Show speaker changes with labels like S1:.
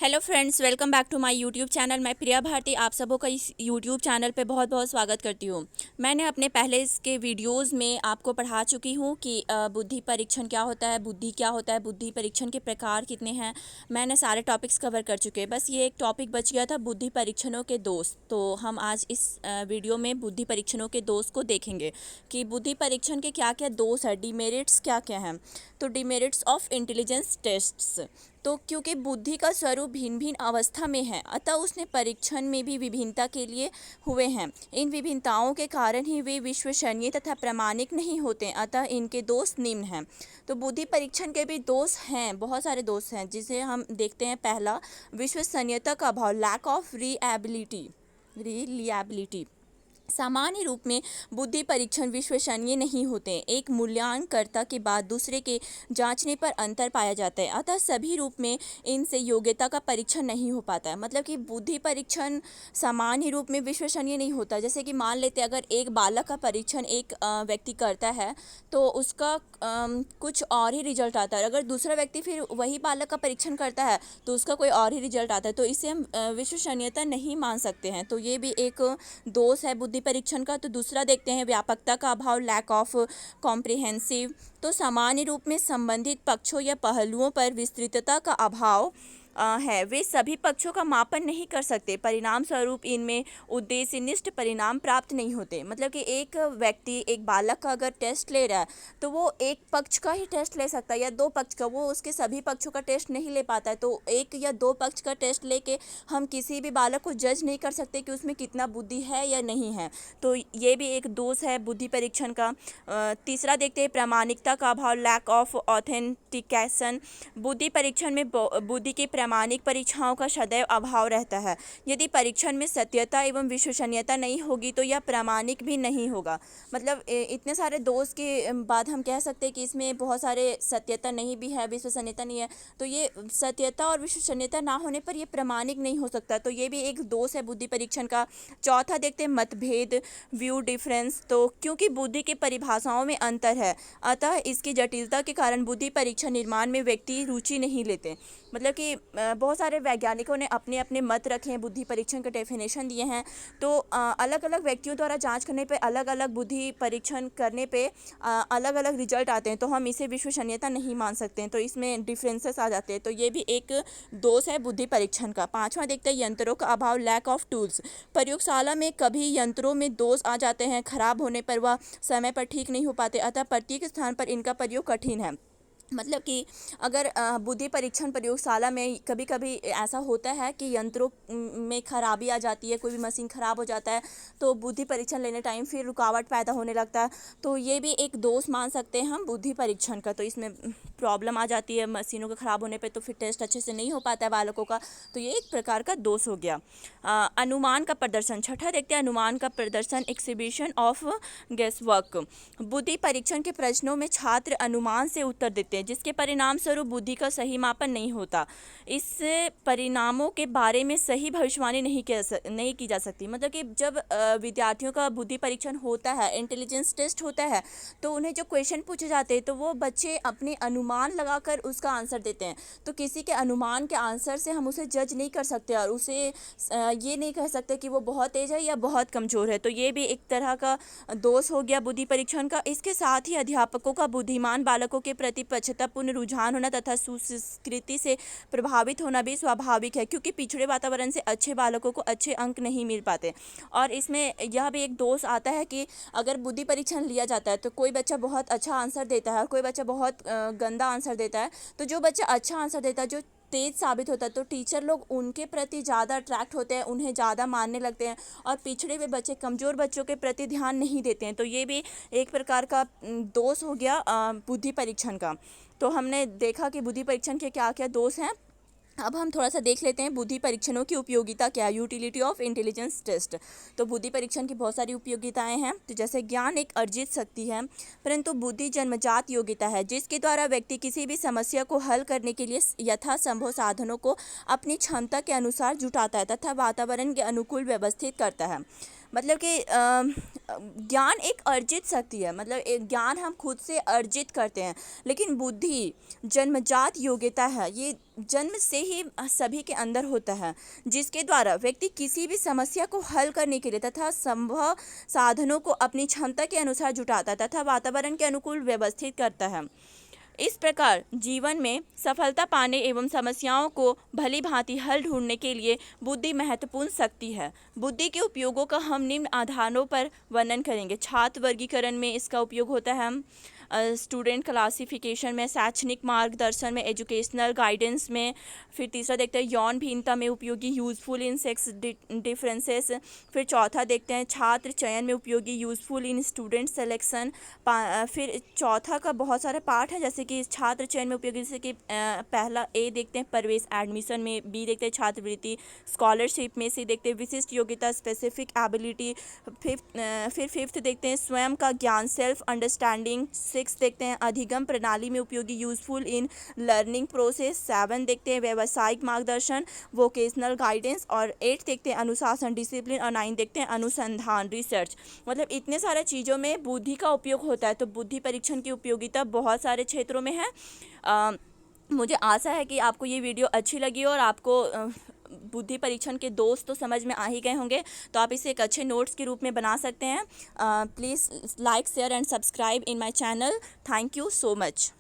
S1: Hello friends, welcome back to my YouTube channel. मैं प्रिया भारती आप सबों का इस यूट्यूब चैनल पे बहुत बहुत स्वागत करती हूँ। मैंने अपने पहले इसके वीडियोस में आपको पढ़ा चुकी हूँ कि बुद्धि परीक्षण क्या होता है, बुद्धि क्या होता है, बुद्धि परीक्षण के प्रकार कितने हैं। मैंने सारे टॉपिक्स कवर कर चुके हैं, बस ये एक टॉपिक बच गया था, बुद्धि परीक्षणों के दोष। तो हम आज इस वीडियो में बुद्धि परीक्षणों के दोष को देखेंगे कि बुद्धि परीक्षण के क्या क्या दोष है, डिमेरिट्स क्या क्या हैं। तो डिमेरिट्स ऑफ इंटेलिजेंस टेस्ट्स, तो क्योंकि बुद्धि का स्वरूप भिन्न भिन्न अवस्था में है, अतः उसने परीक्षण में भी विभिन्नता के लिए हुए हैं। इन विभिन्नताओं के कारण ही वे विश्वसनीय तथा प्रामाणिक नहीं होते, अतः इनके दोष निम्न हैं। तो बुद्धि परीक्षण के भी दोष हैं, बहुत सारे दोष हैं, जिसे हम देखते हैं। पहला, विश्वसनीयता का अभाव, लैक ऑफ रिलायबिलिटी। सामान्य रूप में बुद्धि परीक्षण विश्वसनीय नहीं होते। एक मूल्यांकनकर्ता के बाद दूसरे के जांचने पर अंतर पाया जाता है, अतः सभी रूप में इनसे योग्यता का परीक्षण नहीं हो पाता है। मतलब कि बुद्धि परीक्षण सामान्य रूप में विश्वसनीय नहीं होता। जैसे कि मान लेते अगर एक बालक का परीक्षण एक व्यक्ति करता है तो उसका कुछ और ही रिजल्ट आता है। अगर दूसरा व्यक्ति फिर वही बालक का परीक्षण करता है तो उसका कोई और ही रिजल्ट आता है, तो इसे हम विश्वसनीयता नहीं मान सकते हैं। तो ये भी एक दोष है बुद्धि परीक्षण का। तो दूसरा देखते हैं, व्यापकता का अभाव, लैक ऑफ कॉम्प्रिहेंसिव। तो सामान्य रूप में संबंधित पक्षों या पहलुओं पर विस्तृतता का अभाव है। वे सभी पक्षों का मापन नहीं कर सकते, परिणाम स्वरूप इनमें उद्देश्यनिष्ठ परिणाम प्राप्त नहीं होते। मतलब कि एक व्यक्ति, एक बालक का अगर टेस्ट ले रहा है तो वो एक पक्ष का ही टेस्ट ले सकता है या दो पक्ष का, वो उसके सभी पक्षों का टेस्ट नहीं ले पाता है। तो एक या दो पक्ष का टेस्ट लेके हम किसी भी बालक को जज नहीं कर सकते कि उसमें कितना बुद्धि है या नहीं है। तो ये भी एक दोष है बुद्धि परीक्षण का। तीसरा देखते हैं, प्रामाणिकता का अभाव, लैक ऑफ ऑथेंटिकेशन। बुद्धि परीक्षण में बुद्धि की प्रामाणिक परीक्षाओं का सदैव अभाव रहता है। यदि परीक्षण में सत्यता एवं विश्वसनीयता नहीं होगी तो यह प्रामाणिक भी नहीं होगा। मतलब इतने सारे दोष के बाद हम कह सकते हैं कि इसमें बहुत सारे सत्यता नहीं भी है, विश्वसनीयता नहीं है। तो ये सत्यता और विश्वसनीयता ना होने पर यह प्रामाणिक नहीं हो सकता। तो ये भी एक दोष है बुद्धि परीक्षण का। चौथा देखते हैं, मतभेद, व्यू डिफरेंस। तो क्योंकि बुद्धि की परिभाषाओं में अंतर है, अतः इसकी जटिलता के कारण बुद्धि परीक्षण निर्माण में व्यक्ति रुचि नहीं लेते। मतलब कि बहुत सारे वैज्ञानिकों ने अपने अपने मत रखे हैं, बुद्धि परीक्षण के डेफिनेशन दिए हैं। तो अलग अलग व्यक्तियों द्वारा जांच करने पे, अलग अलग बुद्धि परीक्षण करने पे अलग अलग रिजल्ट आते हैं, तो हम इसे विश्वसनीयता नहीं मान सकते हैं। तो इसमें डिफरेंसेस आ जाते हैं। तो ये भी एक दोष है बुद्धि परीक्षण का। पांचवा देखते हैं, यंत्रों का अभाव, लैक ऑफ टूल्स। प्रयोगशाला में कभी यंत्रों में दोष आ जाते हैं, खराब होने पर वह समय पर ठीक नहीं हो पाते, अतः प्रत्येक स्थान पर इनका प्रयोग कठिन है। मतलब कि अगर बुद्धि परीक्षण प्रयोगशाला में कभी कभी ऐसा होता है कि यंत्रों में खराबी आ जाती है, कोई भी मशीन ख़राब हो जाता है, तो बुद्धि परीक्षण लेने टाइम फिर रुकावट पैदा होने लगता है। तो ये भी एक दोष मान सकते हैं हम बुद्धि परीक्षण का। तो इसमें प्रॉब्लम आ जाती है मशीनों के ख़राब होने पे, तो फिर टेस्ट अच्छे से नहीं हो पाता है बालकों का। तो ये एक प्रकार का दोष हो गया। अनुमान का प्रदर्शन, छठा देखते हैं, अनुमान का प्रदर्शन, एक्सिबिशन ऑफ गेस वर्क। बुद्धि परीक्षण के प्रश्नों में छात्र अनुमान से उत्तर देते हैं, जिसके परिणाम स्वरूप बुद्धि का सही मापन नहीं होता। इस परिणामों के बारे में सही भविष्यवाणी नहीं की जा सकती। मतलब कि जब विद्यार्थियों का बुद्धि परीक्षण होता है, इंटेलिजेंस टेस्ट होता है, तो उन्हें जो क्वेश्चन पूछे जाते हैं तो वो बच्चे अपने अनुमान लगाकर उसका आंसर देते हैं। तो किसी के अनुमान के आंसर से हम उसे जज नहीं कर सकते और उसे ये नहीं कह सकते कि वो बहुत तेज है या बहुत कमज़ोर है। तो ये भी एक तरह का दोष हो गया बुद्धि परीक्षण का। इसके साथ ही अध्यापकों का बुद्धिमान बालकों के प्रति पश्चातापूर्ण रुझान होना तथा सुसंस्कृति से प्रभावित होना भी स्वाभाविक है, क्योंकि पिछड़े वातावरण से अच्छे बालकों को अच्छे अंक नहीं मिल पाते। और इसमें यह भी एक दोष आता है कि अगर बुद्धि परीक्षण लिया जाता है तो कोई बच्चा बहुत अच्छा आंसर देता है और कोई बच्चा बहुत गंदा आंसर देता है। तो जो बच्चा अच्छा आंसर देता है, जो तेज साबित होता है, तो टीचर लोग उनके प्रति ज़्यादा अट्रैक्ट होते हैं, उन्हें ज़्यादा मानने लगते हैं, और पिछड़े हुए बच्चे, कमज़ोर बच्चों के प्रति ध्यान नहीं देते हैं। तो ये भी एक प्रकार का दोष हो गया बुद्धि परीक्षण का। तो हमने देखा कि बुद्धि परीक्षण के क्या क्या दोष हैं। अब हम थोड़ा सा देख लेते हैं बुद्धि परीक्षणों की उपयोगिता क्या है, यूटिलिटी ऑफ इंटेलिजेंस टेस्ट। तो बुद्धि परीक्षण की बहुत सारी उपयोगिताएं हैं। तो जैसे ज्ञान एक अर्जित शक्ति है, परंतु बुद्धि जन्मजात योग्यता है, जिसके द्वारा व्यक्ति किसी भी समस्या को हल करने के लिए यथासंभव साधनों को अपनी क्षमता के अनुसार जुटाता है तथा वातावरण के अनुकूल व्यवस्थित करता है। मतलब कि ज्ञान एक अर्जित शक्ति है, मतलब एक ज्ञान हम खुद से अर्जित करते हैं। लेकिन बुद्धि जन्मजात योग्यता है, ये जन्म से ही सभी के अंदर होता है, जिसके द्वारा व्यक्ति किसी भी समस्या को हल करने के लिए तथा संभव साधनों को अपनी क्षमता के अनुसार जुटाता तथा वातावरण के अनुकूल व्यवस्थित करता है। इस प्रकार जीवन में सफलता पाने एवं समस्याओं को भली भांति हल ढूंढने के लिए बुद्धि महत्वपूर्ण शक्ति है। बुद्धि के उपयोगों का हम निम्न आधारों पर वर्णन करेंगे। छात्र वर्गीकरण में इसका उपयोग होता है, हम स्टूडेंट क्लासिफिकेशन में, शैक्षणिक मार्गदर्शन में, एजुकेशनल गाइडेंस में। फिर तीसरा देखते हैं यौन भिन्नता में उपयोगी, यूजफुल इन सेक्स डिफरेंसेस। फिर चौथा देखते हैं छात्र चयन में उपयोगी, यूजफुल इन स्टूडेंट सेलेक्शन। फिर चौथा का बहुत सारे पार्ट हैं, जैसे कि छात्र चयन में उपयोगी, जैसे कि पहला ए देखते हैं प्रवेश एडमिशन में, बी देखते हैं छात्रवृत्ति, स्कॉलरशिप में, सी देखते हैं विशिष्ट योग्यता स्पेसिफिक एबिलिटी। फिफ्थ देखते हैं स्वयं का ज्ञान सेल्फ अंडरस्टैंडिंग। सिक्स देखते हैं अधिगम प्रणाली में उपयोगी, useful in learning process. Seven देखते हैं व्यावसायिक मार्गदर्शन, वोकेशनल गाइडेंस। और एट देखते हैं अनुशासन डिसिप्लिन। और नाइन देखते हैं अनुसंधान रिसर्च। मतलब इतने सारे चीज़ों में बुद्धि का उपयोग होता है। तो बुद्धि परीक्षण की उपयोगिता बहुत सारे क्षेत्रों में है। मुझे आशा है कि आपको ये वीडियो अच्छी लगी और आपको बुद्धि परीक्षण के दोस्त तो समझ में आ ही गए होंगे, तो आप इसे एक अच्छे नोट्स के रूप में बना सकते हैं। Please like share and subscribe in my channel. Thank you so much.